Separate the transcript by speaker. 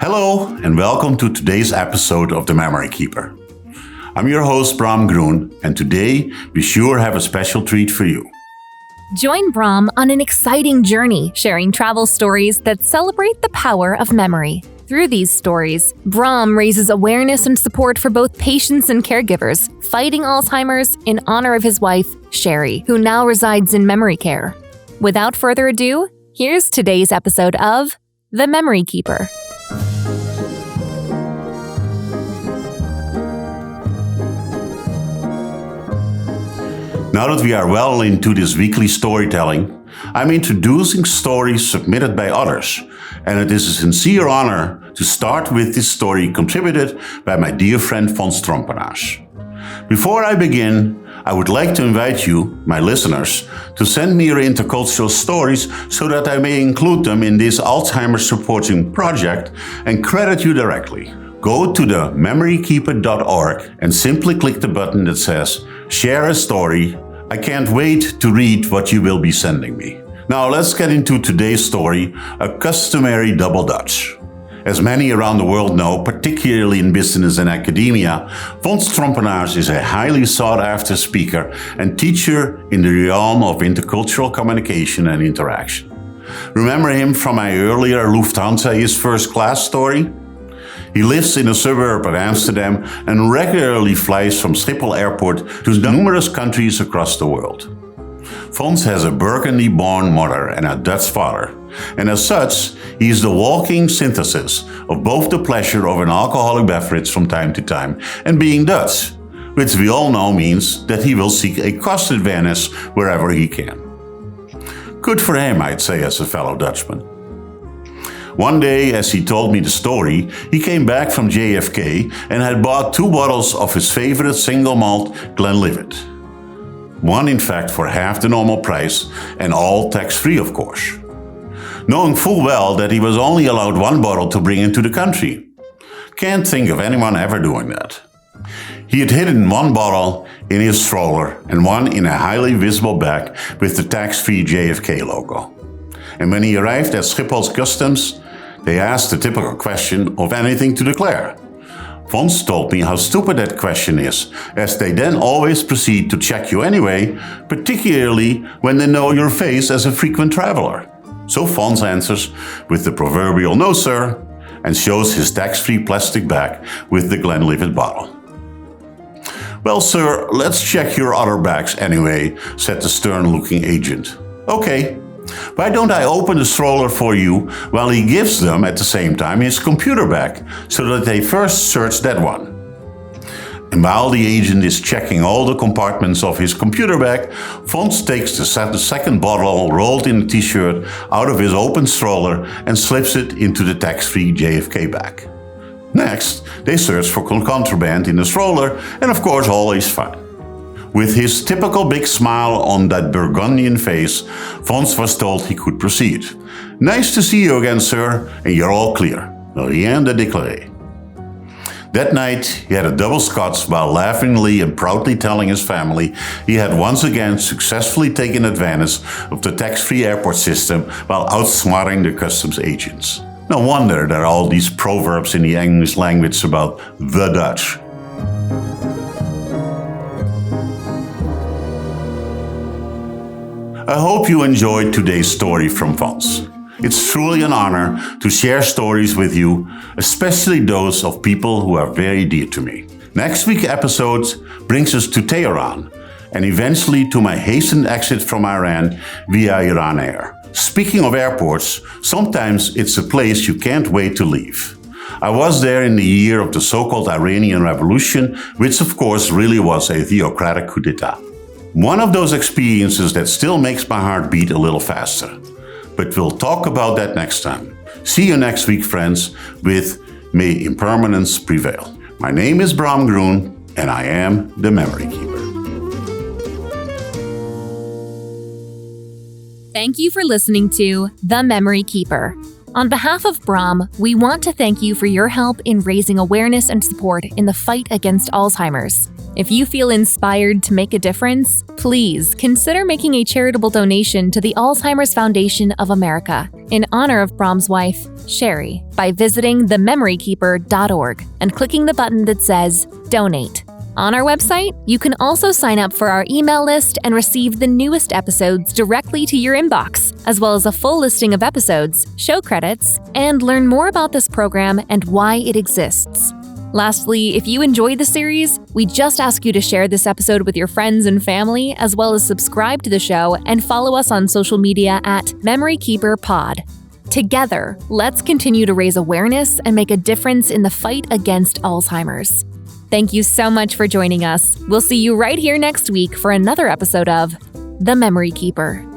Speaker 1: Hello and welcome to today's episode of The Memory Keeper. I'm your host Bram Groen, and today we sure have a special treat for you.
Speaker 2: Join Bram on an exciting journey, sharing travel stories that celebrate the power of memory. Through these stories, Bram raises awareness and support for both patients and caregivers, fighting Alzheimer's in honor of his wife, Sherry, who now resides in memory care. Without further ado, here's today's episode of The Memory Keeper.
Speaker 1: Now that we are well into this weekly storytelling, I'm introducing stories submitted by others, and it is a sincere honor to start with this story contributed by my dear friend Fons Trompenaars. Before I begin, I would like to invite you, my listeners, to send me your intercultural stories so that I may include them in this Alzheimer's supporting project and credit you directly. Go to the memorykeeper.org and simply click the button that says Share a Story. I can't wait to read what you will be sending me. Now let's get into today's story, A Customary Double Dutch. As many around the world know, particularly in business and academia, Fons Trompenaars is a highly sought-after speaker and teacher in the realm of intercultural communication and interaction. Remember him from my earlier Lufthansa is first class story? He lives in a suburb of Amsterdam and regularly flies from Schiphol Airport to numerous countries across the world. Fons has a Burgundy-born mother and a Dutch father, and as such, he is the walking synthesis of both the pleasure of an alcoholic beverage from time to time and being Dutch, which we all know means that he will seek a cost advantage wherever he can. Good for him, I'd say, as a fellow Dutchman. One day, as he told me the story, he came back from JFK and had bought 2 bottles of his favorite single malt Glenlivet. One, in fact, for half the normal price and all tax-free, of course. Knowing full well that he was only allowed 1 bottle to bring into the country. Can't think of anyone ever doing that. He had hidden 1 bottle in his stroller and 1 in a highly visible bag with the tax-free JFK logo. And when he arrived at Schiphol's customs, they asked the typical question of anything to declare. Fons told me how stupid that question is, as they then always proceed to check you anyway, particularly when they know your face as a frequent traveler. So Fons answers with the proverbial "no sir" and shows his tax-free plastic bag with the Glenlivet bottle. "Well sir, let's check your other bags anyway," said the stern-looking agent. "Okay. Why don't I open the stroller for you while he gives them at the same time his computer bag so that they first search that one?" And while the agent is checking all the compartments of his computer bag, Fons takes the second bottle rolled in a t-shirt out of his open stroller and slips it into the tax-free JFK bag. Next, they search for contraband in the stroller, and of course all is fine. With his typical big smile on that Burgundian face, Fons was told he could proceed. "Nice to see you again, sir, and you're all clear. Rien de déclarer." That night, he had a double scotch while laughingly and proudly telling his family he had once again successfully taken advantage of the tax-free airport system while outsmarting the customs agents. No wonder there are all these proverbs in the English language about the Dutch. I hope you enjoyed today's story from Fons. It's truly an honor to share stories with you, especially those of people who are very dear to me. Next week's episode brings us to Tehran and eventually to my hastened exit from Iran via Iran Air. Speaking of airports, sometimes it's a place you can't wait to leave. I was there in the year of the so-called Iranian Revolution, which of course really was a theocratic coup d'etat. One of those experiences that still makes my heart beat a little faster. But we'll talk about that next time. See you next week, friends, with May Impermanence Prevail. My name is Bram Groen, and I am the Memory Keeper.
Speaker 2: Thank you for listening to The Memory Keeper. On behalf of Bram, we want to thank you for your help in raising awareness and support in the fight against Alzheimer's. If you feel inspired to make a difference, please consider making a charitable donation to the Alzheimer's Foundation of America in honor of Bram's wife, Sherry, by visiting thememorykeeper.org and clicking the button that says Donate. On our website, you can also sign up for our email list and receive the newest episodes directly to your inbox, as well as a full listing of episodes, show credits, and learn more about this program and why it exists. Lastly, if you enjoyed the series, we just ask you to share this episode with your friends and family, as well as subscribe to the show and follow us on social media at Memory Keeper Pod. Together, let's continue to raise awareness and make a difference in the fight against Alzheimer's. Thank you so much for joining us. We'll see you right here next week for another episode of The Memory Keeper.